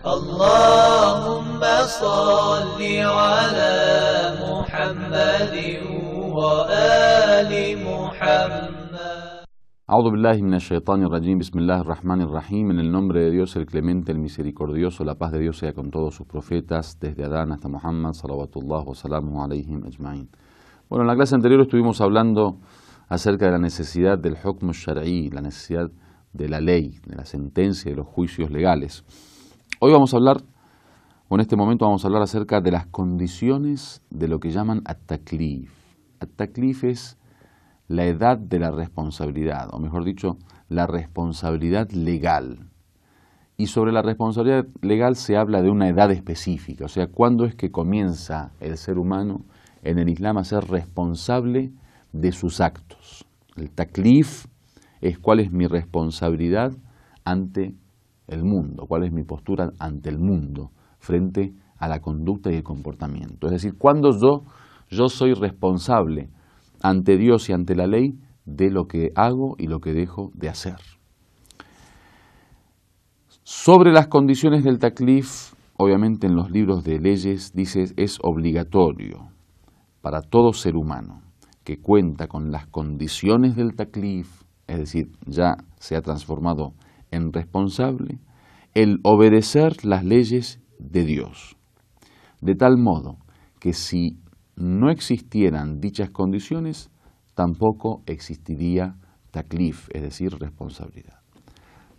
اللهم صل على محمد وآل محمد. A'udhu billahi minash shaitanir rajim, bismillahir rahmanir rahim, en el nombre de Dios el clemente, el misericordioso, la paz de Dios sea con todos sus profetas, desde Adán hasta Muhammad, salawatullah wa salamuhu alayhim ajma'in. Bueno, en la clase anterior estuvimos hablando acerca de la necesidad del hukm shar'i, la necesidad de la ley, de la sentencia, de los juicios legales. Hoy vamos a hablar, o en este momento vamos a hablar acerca de las condiciones de lo que llaman at-taklif. At-taklif es la edad de la responsabilidad, o mejor dicho, la responsabilidad legal. Y sobre la responsabilidad legal se habla de una edad específica, o sea, cuándo es que comienza el ser humano en el Islam a ser responsable de sus actos. El taklif es cuál es mi responsabilidad ante el mundo, cuál es mi postura ante el mundo frente a la conducta y el comportamiento. Es decir, cuándo yo soy responsable ante Dios y ante la ley de lo que hago y lo que dejo de hacer. Sobre las condiciones del taklif, obviamente en los libros de leyes dice es obligatorio para todo ser humano que cuenta con las condiciones del taklif, es decir, ya se ha transformado en responsable, el obedecer las leyes de Dios. De tal modo que si no existieran dichas condiciones, tampoco existiría taklif, es decir, responsabilidad.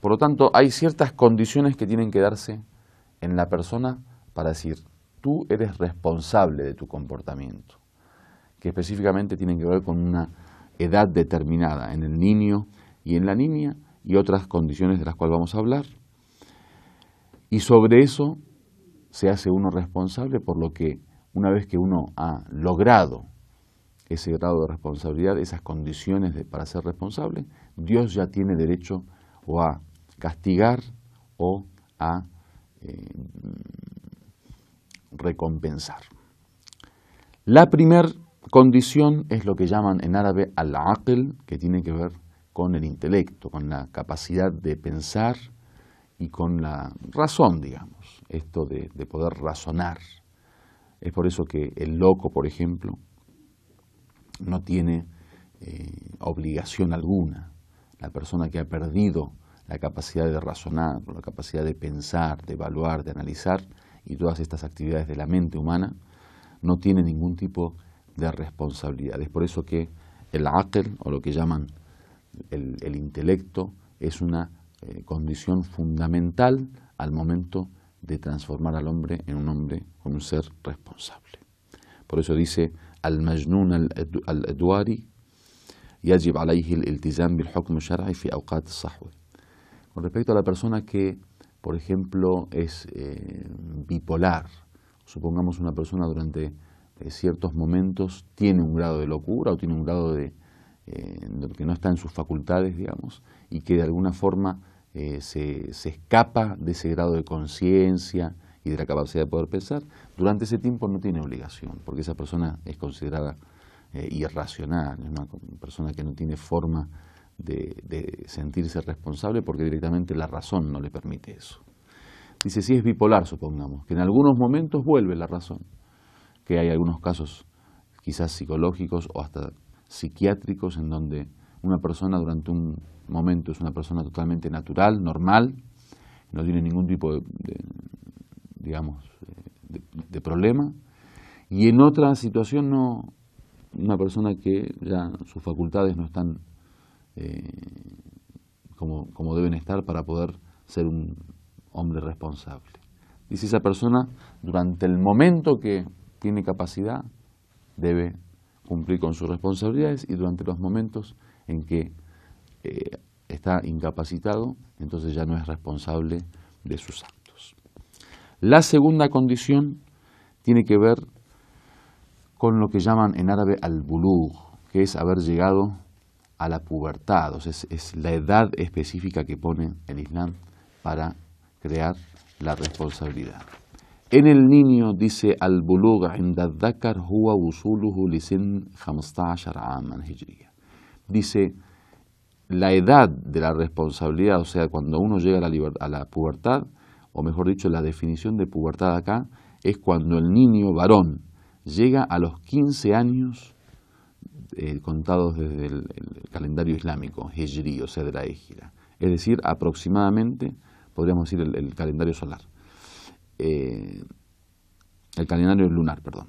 Por lo tanto, hay ciertas condiciones que tienen que darse en la persona para decir, tú eres responsable de tu comportamiento, que específicamente tienen que ver con una edad determinada en el niño y en la niña y otras condiciones de las cuales vamos a hablar. Y sobre eso se hace uno responsable, por lo que una vez que uno ha logrado ese grado de responsabilidad, esas condiciones para ser responsable, Dios ya tiene derecho o a castigar o a recompensar. La primera condición es lo que llaman en árabe al-aql, que tiene que ver con el intelecto, con la capacidad de pensar y con la razón, digamos, esto de poder razonar. Es por eso que el loco, por ejemplo, no tiene obligación alguna. La persona que ha perdido la capacidad de razonar, la capacidad de pensar, de evaluar, de analizar y todas estas actividades de la mente humana, no tiene ningún tipo de responsabilidad. Es por eso que el aql, o lo que llaman el intelecto, es una condición fundamental al momento de transformar al hombre en un hombre, en un ser responsable. Por eso dice al-majnun al-adwari yajib alayhi al-iltizam bil-hukm shar'i fi awqat as-sahwa. Con respecto a la persona que, por ejemplo, es bipolar, supongamos una persona durante ciertos momentos tiene un grado de locura o tiene un grado de que no está en sus facultades, digamos, y que de alguna forma se escapa de ese grado de conciencia y de la capacidad de poder pensar, durante ese tiempo no tiene obligación, porque esa persona es considerada irracional, es una persona que no tiene forma de sentirse responsable porque directamente la razón no le permite eso. Dice, si es bipolar, supongamos, que en algunos momentos vuelve la razón, que hay algunos casos quizás psicológicos o hasta psiquiátricos en donde una persona durante un momento es una persona totalmente natural, normal, no tiene ningún tipo de problema, y en otra situación no, una persona que ya sus facultades no están como deben estar para poder ser un hombre responsable. Dice, esa persona durante el momento que tiene capacidad debe cumplir con sus responsabilidades, y durante los momentos en que está incapacitado, entonces ya no es responsable de sus actos. La segunda condición tiene que ver con lo que llaman en árabe al-bulugh, que es haber llegado a la pubertad, o sea, es la edad específica que pone el Islam para crear la responsabilidad. En el niño dice al-bulugh inda al-dhakar huwa wusuluhu li sin 15 aman hijriya. Dice, la edad de la responsabilidad, o sea, cuando uno llega a la pubertad, o mejor dicho, la definición de pubertad acá, es cuando el niño varón llega a los 15 años contados desde el calendario islámico, hijri, o sea, de la égira. Es decir, aproximadamente, podríamos decir, el calendario solar. El calendario lunar, perdón.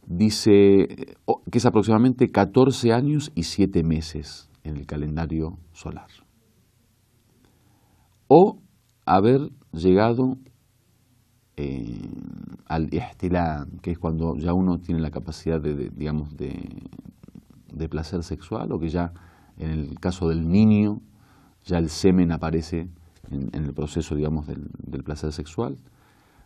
Dice que es aproximadamente 14 años y 7 meses en el calendario solar. O haber llegado al ihtilam, que es cuando ya uno tiene la capacidad de placer sexual, o que ya en el caso del niño ya el semen aparece en el proceso, digamos, del placer sexual,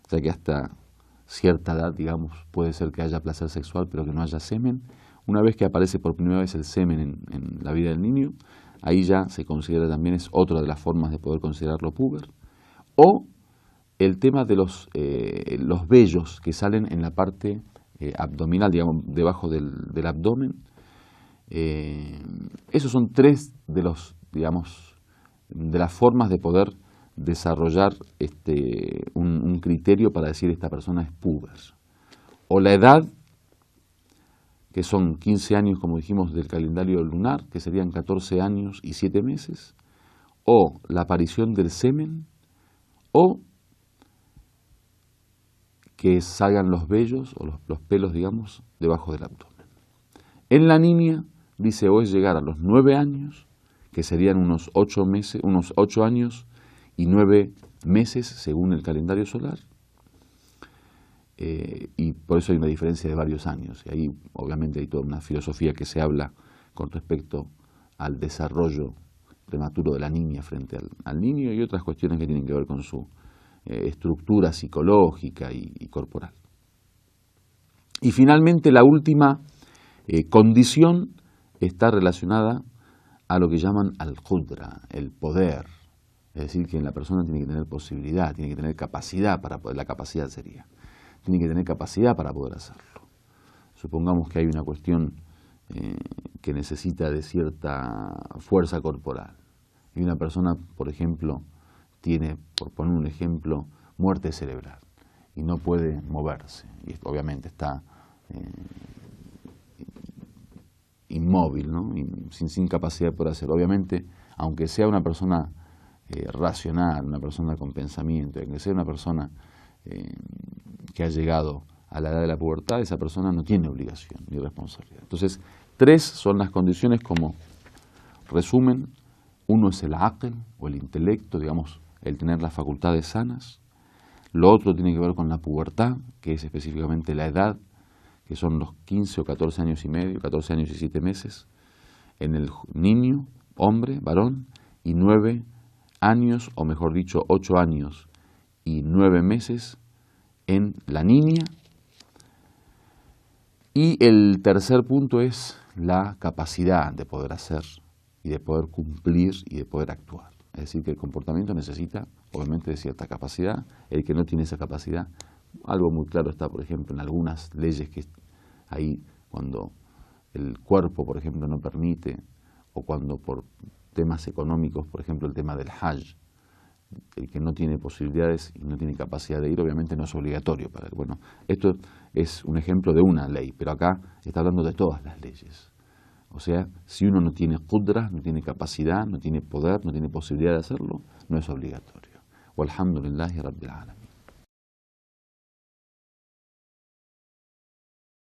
ya que hasta cierta edad, digamos, puede ser que haya placer sexual pero que no haya semen. Una vez que aparece por primera vez el semen en la vida del niño, ahí ya se considera también, es otra de las formas de poder considerarlo puber. O el tema de los vellos que salen en la parte abdominal, digamos, debajo del abdomen. Esos son tres de los, digamos, de las formas de poder desarrollar un criterio para decir esta persona es puber. O la edad, que son 15 años, como dijimos, del calendario lunar, que serían 14 años y 7 meses, o la aparición del semen, o que salgan los vellos, o los pelos, digamos, debajo del abdomen. En la niña, dice, o es llegar a los 9 años, que serían unos 8 meses, unos 8 años y 9 meses según el calendario solar, y por eso hay una diferencia de varios años, y ahí obviamente hay toda una filosofía que se habla con respecto al desarrollo prematuro de la niña frente al niño, y otras cuestiones que tienen que ver con su estructura psicológica y corporal. Y finalmente la última condición está relacionada a lo que llaman al-qudra, el poder. Es decir, que la persona tiene que tener posibilidad, tiene que tener capacidad para poder, la capacidad sería, tiene que tener capacidad para poder hacerlo. Supongamos que hay una cuestión que necesita de cierta fuerza corporal. Y una persona, por ejemplo, tiene, por poner un ejemplo, muerte cerebral y no puede moverse. Y obviamente está inmóvil, ¿no? sin capacidad de poder hacerlo. Obviamente, aunque sea una persona racional, una persona con pensamiento, aunque sea una persona que ha llegado a la edad de la pubertad, esa persona no tiene obligación ni responsabilidad. Entonces, 3 son las condiciones como resumen. Uno es el aql, o el intelecto, digamos, el tener las facultades sanas. Lo otro tiene que ver con la pubertad, que es específicamente la edad, que son los 15 o 14 años y medio, 14 años y 7 meses, en el niño, hombre, varón, y 9 años, o mejor dicho, 8 años y 9 meses en la niña. Y el tercer punto es la capacidad de poder hacer y de poder cumplir y de poder actuar. Es decir, que el comportamiento necesita, obviamente, de cierta capacidad. El que no tiene esa capacidad, algo muy claro está, por ejemplo, en algunas leyes que ahí, cuando el cuerpo, por ejemplo, no permite, o cuando por temas económicos, por ejemplo, el tema del Hajj, el que no tiene posibilidades y no tiene capacidad de ir, obviamente no es obligatorio para él. Bueno, esto es un ejemplo de una ley, pero acá está hablando de todas las leyes. O sea, si uno no tiene qudra, no tiene capacidad, no tiene poder, no tiene posibilidad de hacerlo, no es obligatorio. Walhamdulillahi Rabbil Alamin.